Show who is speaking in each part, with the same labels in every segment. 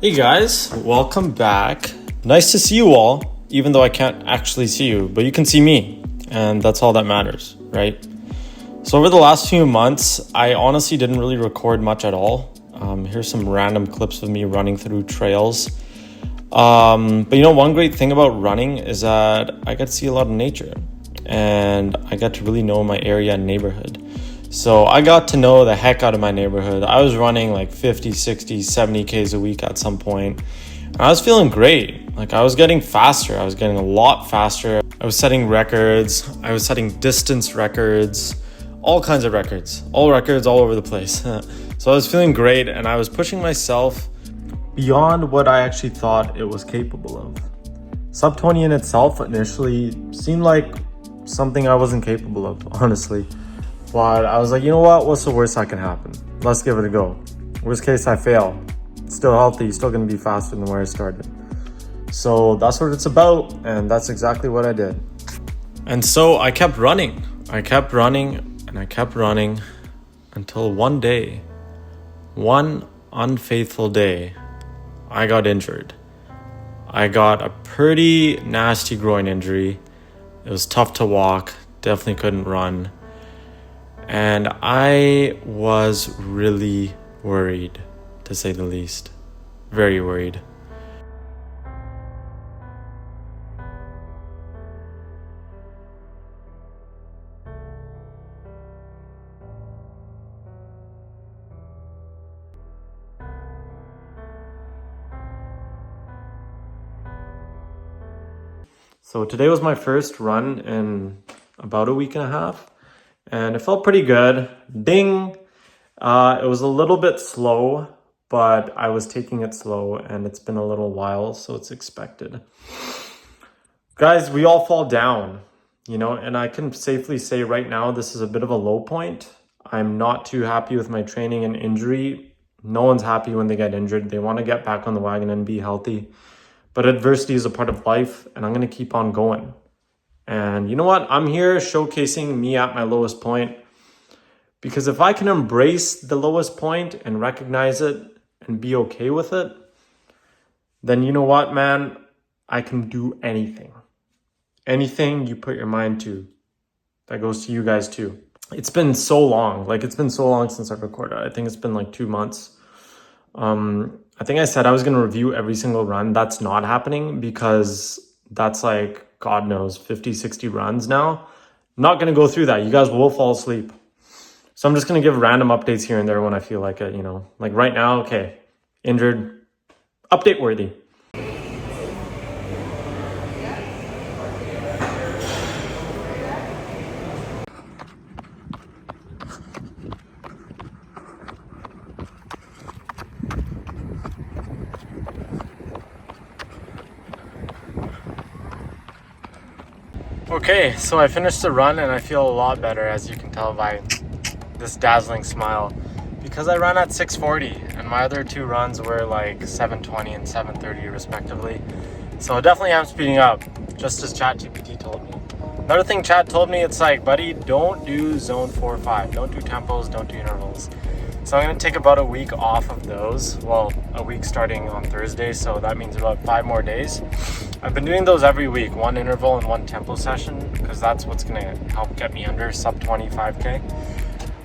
Speaker 1: Hey guys, welcome back. Nice to see you all, even though I can't actually see you, but you can see me, and that's all that matters, right? So over the last few months, I honestly didn't really record much at all. Here's some random clips of me running through trails. But one great thing about running is that I get to see a lot of nature, and I get to really know my area and neighborhood. So I got to know the heck out of my neighborhood. I was running like 50, 60, 70 Ks a week at some point. And I was feeling great. Like I was getting faster. I was getting a lot faster. I was setting records. I was setting distance records, all kinds of records, all over the place. So I was feeling great and I was pushing myself beyond what I actually thought it was capable of. Sub 20 in itself initially seemed like something I wasn't capable of, honestly. But I was like, you know what? What's the worst that can happen? Let's give it a go. Worst case, I fail. Still healthy, still gonna be faster than where I started. So that's what it's about, and that's exactly what I did. And so I kept running. I kept running, and I kept running until one day, one unfaithful day, I got injured. I got a pretty nasty groin injury. It was tough to walk, definitely couldn't run. And I was really worried, to say the least. Very worried. So today was my first run in about a week and a half. And it felt pretty good. Ding! It was a little bit slow, but I was taking it slow and it's been a little while, so it's expected. Guys, we all fall down, and I can safely say right now this is a bit of a low point. I'm not too happy with my training and injury. No one's happy when they get injured. They want to get back on the wagon and be healthy. But adversity is a part of life, and I'm going to keep on going. And you know what? I'm here showcasing me at my lowest point, because if I can embrace the lowest point and recognize it and be okay with it, then you know what, man? I can do anything. Anything you put your mind to. That goes to you guys too. It's been so long. It's been so long since I've recorded. I think it's been like 2 months. I think I said I was going to review every single run. That's not happening because that's like, God knows, 50, 60 runs now. Not going to go through that. You guys will fall asleep. So I'm just going to give random updates here and there when I feel like it, Like right now, okay, injured, update worthy. Okay, so I finished the run and I feel a lot better, as you can tell by this dazzling smile, because I ran at 6:40 and my other 2 runs were like 7:20 and 7:30 respectively. So definitely I'm speeding up, just as ChatGPT told me. Another thing Chat told me, it's like, buddy, don't do zone 4 or 5. Don't do tempos, don't do intervals. So I'm going to take about a week off of those. Well, a week starting on Thursday, so that means about 5 more days. I've been doing those every week, 1 interval and 1 tempo session, because that's what's going to help get me under sub 25K.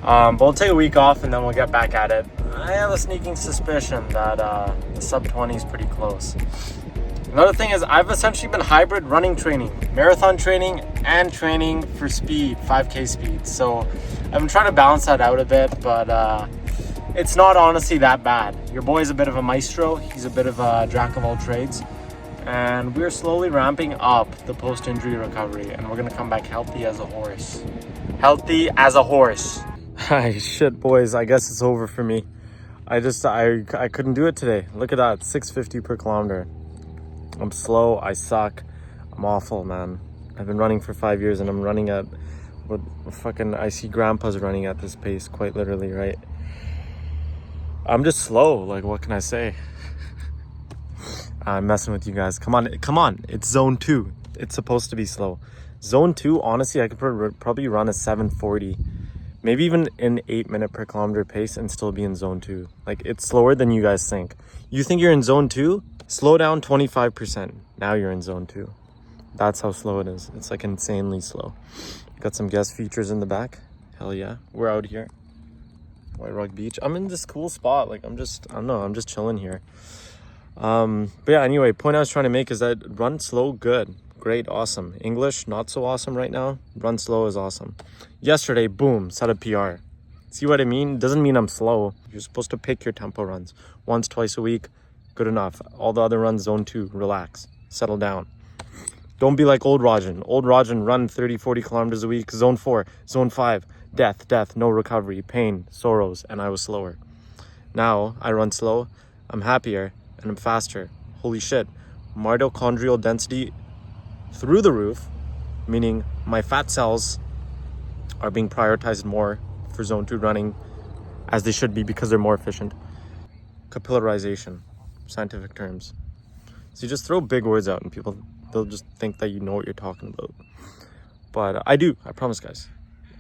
Speaker 1: But we'll take a week off and then we'll get back at it. I have a sneaking suspicion that the sub 20 is pretty close. Another thing is I've essentially been hybrid running training, marathon training and training for speed, 5K speed. So I've been trying to balance that out a bit, but it's not honestly that bad. Your boy's a bit of a maestro. He's a bit of a jack of all trades. And we're slowly ramping up the post-injury recovery, and we're going to come back healthy as a horse. Healthy as a horse. Shit, boys, I guess it's over for me. I couldn't do it today. Look at that, 650 per kilometer. I'm slow, I suck, I'm awful, man. I've been running for 5 years and I'm running at what fucking I see grandpa's running at this pace, quite literally, right? I'm just slow, like what can I say? I'm messing with you guys. Come on, it's zone 2. It's supposed to be slow. Zone 2, honestly, I could probably run a 740, maybe even an 8 minute per kilometer pace and still be in zone 2. Like, it's slower than you guys think. You think you're in zone 2, slow down 25%. Now you're in zone 2. That's how slow it is. It's like insanely slow. Got some guest features in the back. Hell yeah. We're out here. White Rock Beach. I'm in this cool spot. Like, I don't know, I'm just chilling here. But yeah, anyway, point I was trying to make is that run slow, good, great, awesome. English, not so awesome right now. Run slow is awesome. Yesterday, boom, set a PR. See what I mean? Doesn't mean I'm slow. You're supposed to pick your tempo runs. Once, twice a week, good enough. All the other runs, zone 2, relax, settle down. Don't be like old Rajan. Old Rajan run 30, 40 kilometers a week. Zone 4, zone 5, death, no recovery, pain, sorrows, and I was slower. Now, I run slow, I'm happier, and I'm faster. Holy shit. Mitochondrial density through the roof, meaning my fat cells are being prioritized more for zone 2 running, as they should be because they're more efficient. Capillarization, scientific terms. So you just throw big words out and they'll just think that you know what you're talking about. But I do, I promise, guys.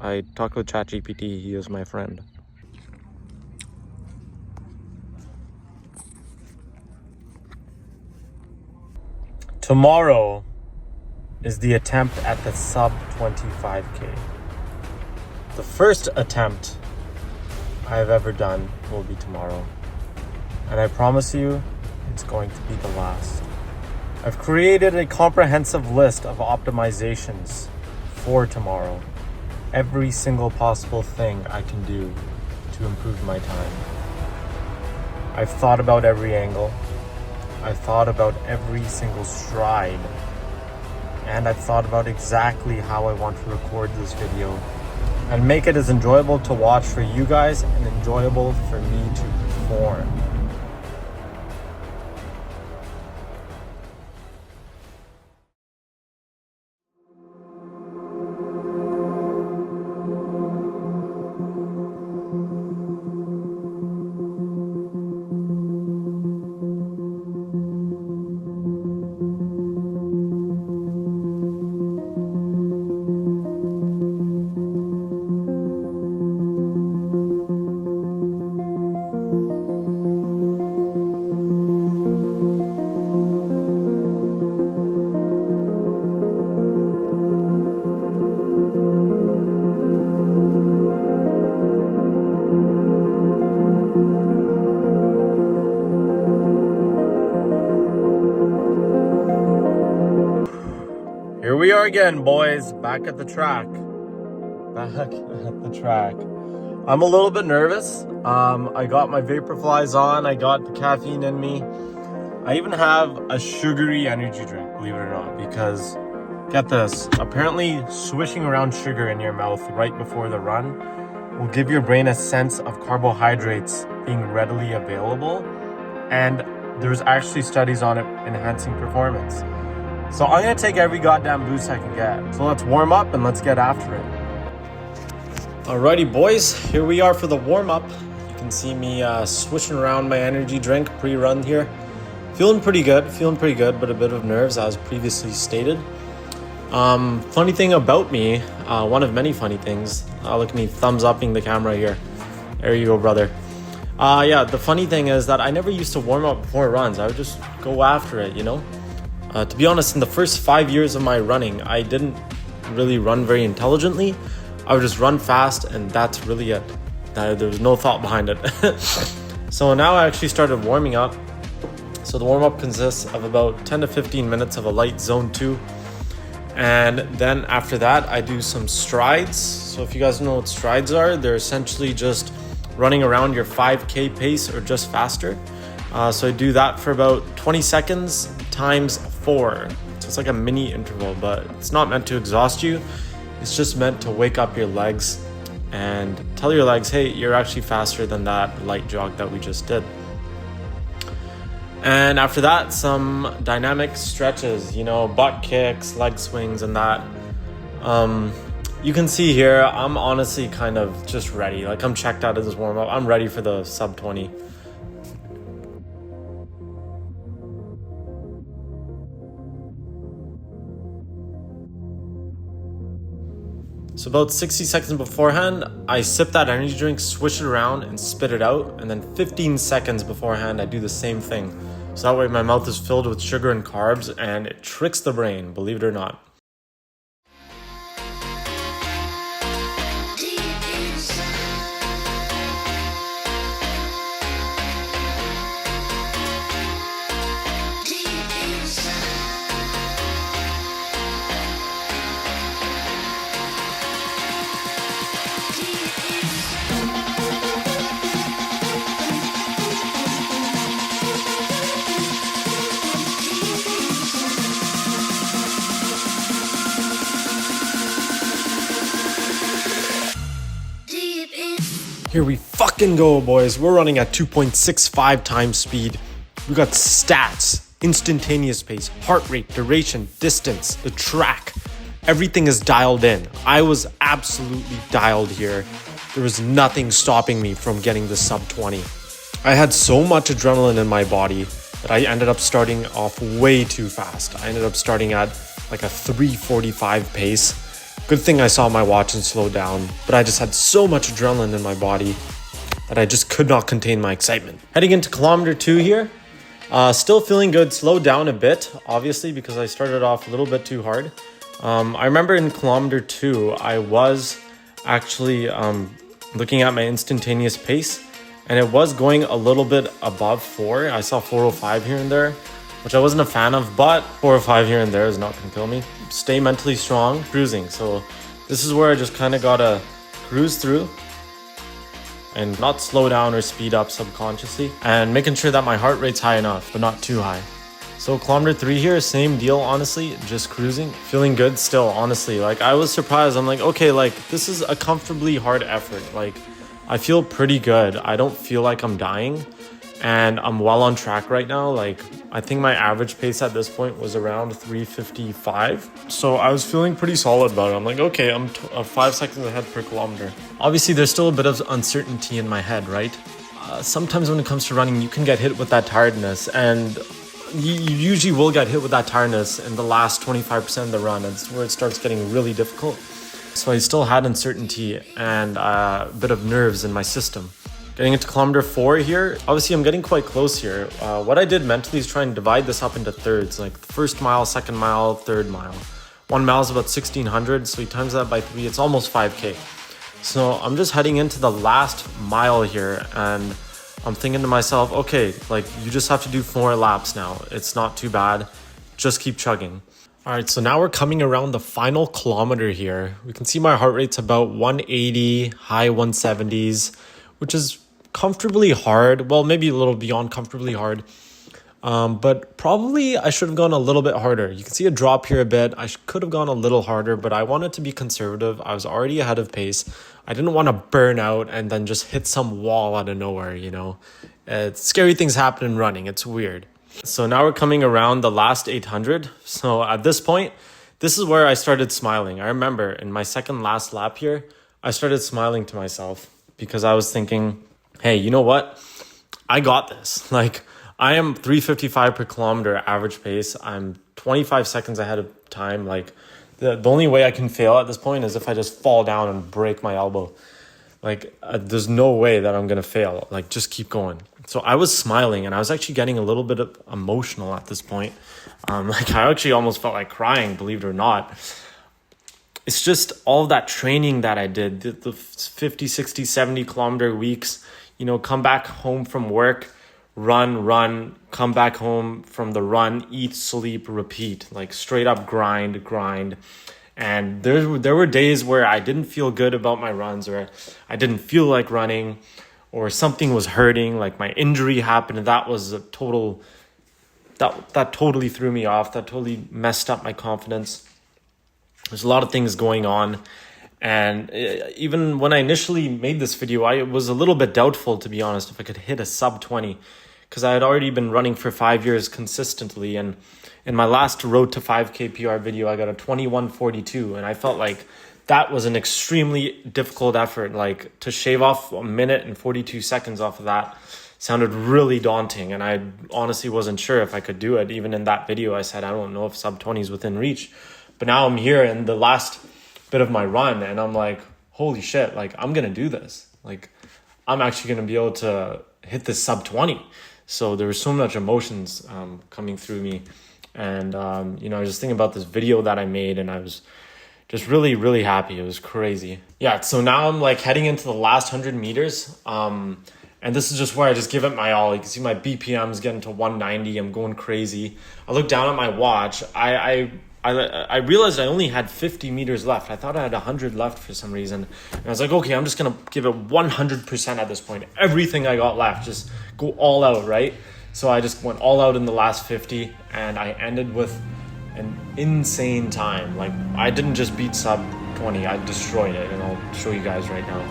Speaker 1: I talked with ChatGPT, he is my friend. Tomorrow is the attempt at the sub 25K. The first attempt I've ever done will be tomorrow. And I promise you, it's going to be the last. I've created a comprehensive list of optimizations for tomorrow. Every single possible thing I can do to improve my time. I've thought about every angle. I've thought about every single stride. And I've thought about exactly how I want to record this video and make it as enjoyable to watch for you guys and enjoyable for me to perform. Here we are again, boys, back at the track. I'm a little bit nervous. I got my vapor flies on, I got the caffeine in me. I even have a sugary energy drink, believe it or not, because get this, apparently swishing around sugar in your mouth right before the run will give your brain a sense of carbohydrates being readily available, and there's actually studies on it enhancing performance. So I'm gonna take every goddamn boost I can get. So let's warm up and let's get after it. Alrighty, boys, here we are for the warm up. You can see me swishing around my energy drink pre-run here. Feeling pretty good, but a bit of nerves as previously stated. Funny thing about me, one of many funny things. Look at me thumbs upping the camera here. There you go, brother. Yeah, the funny thing is that I never used to warm up before runs. I would just go after it, you know? To be honest, in the first 5 years of my running, I didn't really run very intelligently. I would just run fast, and that's really it. There was no thought behind it. So now I actually started warming up. So the warm-up consists of about 10 to 15 minutes of a light zone 2. And then after that, I do some strides. So if you guys know what strides are, they're essentially just running around your 5K pace or just faster. So I do that for about 20 seconds times 4. So it's like a mini interval, but it's not meant to exhaust you. It's just meant to wake up your legs and tell your legs, hey, you're actually faster than that light jog that we just did. And after that, some dynamic stretches, you know, butt kicks, leg swings, and that. You can see here, I'm honestly kind of just ready. Like, I'm checked out of this warm-up. I'm ready for the sub 20. So about 60 seconds beforehand, I sip that energy drink, swish it around and spit it out. And then 15 seconds beforehand, I do the same thing. So that way my mouth is filled with sugar and carbs and it tricks the brain, believe it or not. Here we fucking go, boys. We're running at 2.65 times speed. We got stats, instantaneous pace, heart rate, duration, distance, the track. Everything is dialed in. I was absolutely dialed here. There was nothing stopping me from getting the sub 20. I had so much adrenaline in my body that I ended up starting off way too fast. I ended up starting at like a 3:45 pace. Good thing I saw my watch and slowed down, but I just had so much adrenaline in my body that I just could not contain my excitement. Heading into kilometer 2 here, still feeling good, slowed down a bit, obviously, because I started off a little bit too hard. I remember in kilometer 2, I was actually looking at my instantaneous pace, and it was going a little bit above 4. I saw 4:05 here and there, which I wasn't a fan of, but 4:05 here and there is not gonna kill me. Stay mentally strong, cruising. So this is where I just kind of gotta cruise through and not slow down or speed up subconsciously, and making sure that my heart rate's high enough, but not too high. So kilometer 3 here, same deal, honestly, just cruising, feeling good still, honestly. Like, I was surprised. I'm like, okay, like, this is a comfortably hard effort. Like, I feel pretty good. I don't feel like I'm dying, and I'm well on track right now. Like, I think my average pace at this point was around 3:55. So I was feeling pretty solid about it. I'm like, okay, I'm 5 seconds ahead per kilometer. Obviously, there's still a bit of uncertainty in my head, right? Sometimes when it comes to running, you can get hit with that tiredness, and you usually will get hit with that tiredness in the last 25% of the run. It's where it starts getting really difficult. So I still had uncertainty and a bit of nerves in my system. Getting into kilometer 4 here, obviously I'm getting quite close here. What I did mentally is try and divide this up into thirds, like the first mile, second mile, third mile. 1 mile is about 1,600, so you times that by 3, it's almost 5K. So I'm just heading into the last mile here, and I'm thinking to myself, okay, like, you just have to do 4 laps now. It's not too bad. Just keep chugging. All right, so now we're coming around the final kilometer here. We can see my heart rate's about 180, high 170s, which is comfortably hard. Well, maybe a little beyond comfortably hard. But probably I should have gone a little bit harder. You can see a drop here a bit. I could have gone a little harder, but I wanted to be conservative. I was already ahead of pace. I didn't want to burn out and then just hit some wall out of nowhere, you know. Scary things happen in running. It's weird. So now we're coming around the last 800. So at this point, this is where I started smiling. I remember in my second last lap here, I started smiling to myself because I was thinking, hey, you know what? I got this. Like, I am 3:55 per kilometer average pace. I'm 25 seconds ahead of time. Like, the only way I can fail at this point is if I just fall down and break my elbow. Like, there's no way that I'm going to fail. Like, just keep going. So I was smiling, and I was actually getting a little bit emotional at this point. Like, I actually almost felt like crying, believe it or not. It's just all that training that I did, the 50, 60, 70 kilometer weeks, you know, come back home from work, run, come back home from the run, eat, sleep, repeat, like straight up grind. And there were days where I didn't feel good about my runs, or I didn't feel like running, or something was hurting, like my injury happened, and that was a total, that totally threw me off. That totally messed up my confidence. There's a lot of things going on. And even when I initially made this video, I was a little bit doubtful, to be honest, if I could hit a sub 20, because I had already been running for 5 years consistently. And in my last Road to 5K PR video, I got a 21:42, and I felt like that was an extremely difficult effort. Like, to shave off 1 minute and 42 seconds off of that sounded really daunting, and I honestly wasn't sure if I could do it. Even in that video, I said, I don't know if sub 20 is within reach. But now I'm here, and the last bit of my run, and I'm like, holy shit, like I'm gonna do this. Like I'm actually gonna be able to hit this sub 20. So there was so much emotions coming through me. And, you know, I was just thinking about this video that I made, and I was just really, really happy. It was crazy. Yeah, so now I'm like heading into the last 100 meters. And this is just where I just give it my all. You can see my BPM's getting to 190. I'm going crazy. I look down at my watch. I realized I only had 50 meters left. I thought I had 100 left for some reason. And I was like, okay, I'm just going to give it 100% at this point. Everything I got left, just go all out, right? So I just went all out in the last 50, and I ended with an insane time. Like, I didn't just beat sub 20, I destroyed it, and I'll show you guys right now.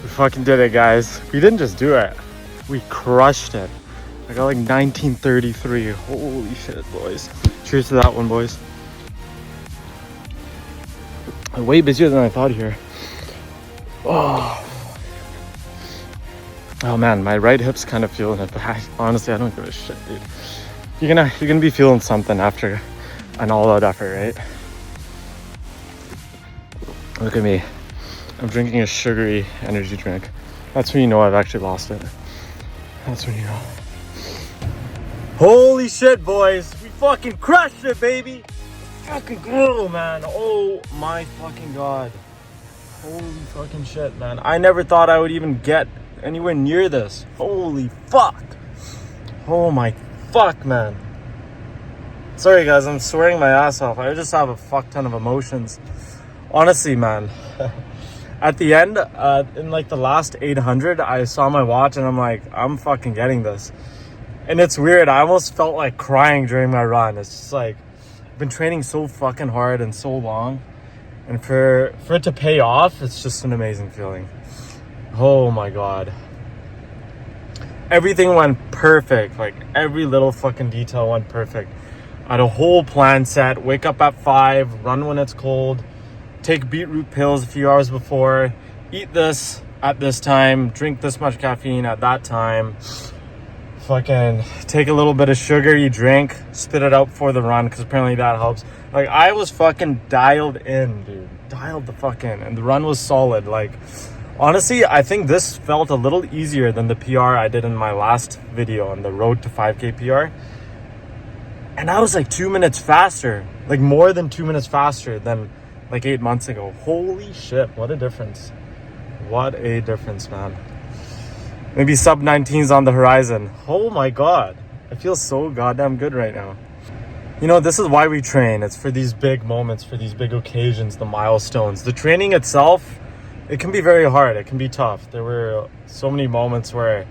Speaker 1: We fucking did it, guys. We didn't just do it, we crushed it. I got like 1933. Holy shit, boys. Cheers to that one, boys. Way busier than I thought here. Oh man, my right hip's kind of feeling it, but honestly I don't give a shit, dude. You're gonna be feeling something after an all-out effort, right? Look at me. I'm drinking a sugary energy drink. That's when you know I've actually lost it. That's when you know. Holy shit, boys. We fucking crushed it, baby. Fucking cool, man. Oh my fucking god. Holy fucking shit, man. I never thought I would even get anywhere near this. Holy fuck. Oh my fuck, man. Sorry, guys. I'm swearing my ass off. I just have a fuck ton of emotions. Honestly, man. At the end, in like the last 800, I saw my watch and I'm like, I'm fucking getting this. And it's weird. I almost felt like crying during my run. It's just like, I've been training so fucking hard and so long. And for it to pay off, it's just an amazing feeling. Oh my god. Everything went perfect. Like every little fucking detail went perfect. I had a whole plan set. Wake up at 5, run when it's cold. Take beetroot pills a few hours before, eat this at this time, drink this much caffeine at that time, fucking take a little bit of sugar you drink, spit it out for the run, because apparently that helps. Like, I was fucking dialed in, dude. Dialed the fuck in, and the run was solid. Like, honestly, I think this felt a little easier than the PR I did in my last video on the road to 5K PR. And I was like 2 minutes faster, like more than 2 minutes faster than like 8 months ago. Holy shit, what a difference. What a difference, man. Maybe sub 19's on the horizon. Oh my god, I feel so goddamn good right now. You know, this is why we train. It's for these big moments, for these big occasions, the milestones. The training itself, it can be very hard, it can be tough. There were so many moments where,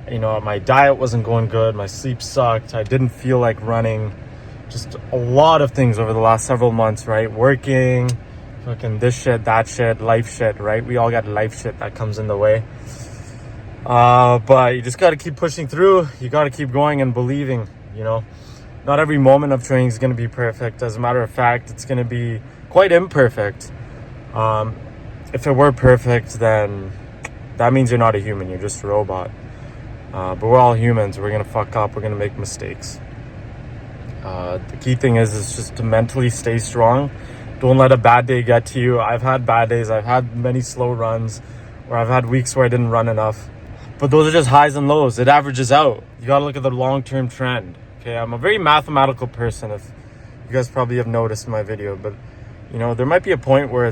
Speaker 1: you know, my diet wasn't going good, my sleep sucked, I didn't feel like running. Just a lot of things over the last several months, right? Working, fucking this shit, that shit, life shit, right? We all got life shit that comes in the way. But you just got to keep pushing through. You got to keep going and believing, you know. Not every moment of training is going to be perfect. As a matter of fact, it's going to be quite imperfect. If it were perfect, then that means you're not a human. You're just a robot. But we're all humans. We're going to fuck up. We're going to make mistakes. The key thing is just to mentally stay strong. Don't let a bad day get to you. I've had bad days. I've had many slow runs where I've had weeks where I didn't run enough. But those are just highs and lows. It averages out. You got to look at the long-term trend. Okay, I'm a very mathematical person, if you guys probably have noticed in my video. But, you know, there might be a point where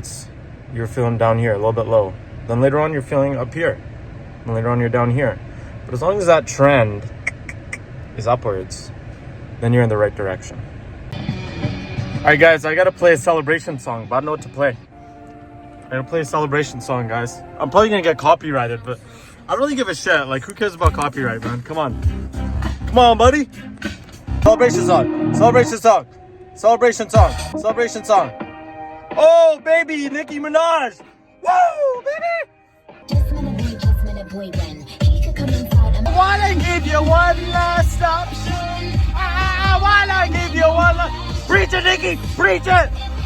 Speaker 1: you're feeling down here, a little bit low. Then later on, you're feeling up here. And later on, you're down here. But as long as that trend is upwards, then you're in the right direction. All right, guys, I gotta play a celebration song, but I don't know what to play. I gotta play a celebration song, guys. I'm probably gonna get copyrighted, but I don't really give a shit. Like, who cares about copyright, man? Come on. Come on, buddy. Celebration song. Celebration song. Celebration song. Celebration song. Oh, baby, Nicki Minaj. Woo, baby.
Speaker 2: Just minute boy, when he could come inside and
Speaker 1: I wanna give you one last option. I wanna give you one last.
Speaker 3: Preach it, Nikki! Preach it!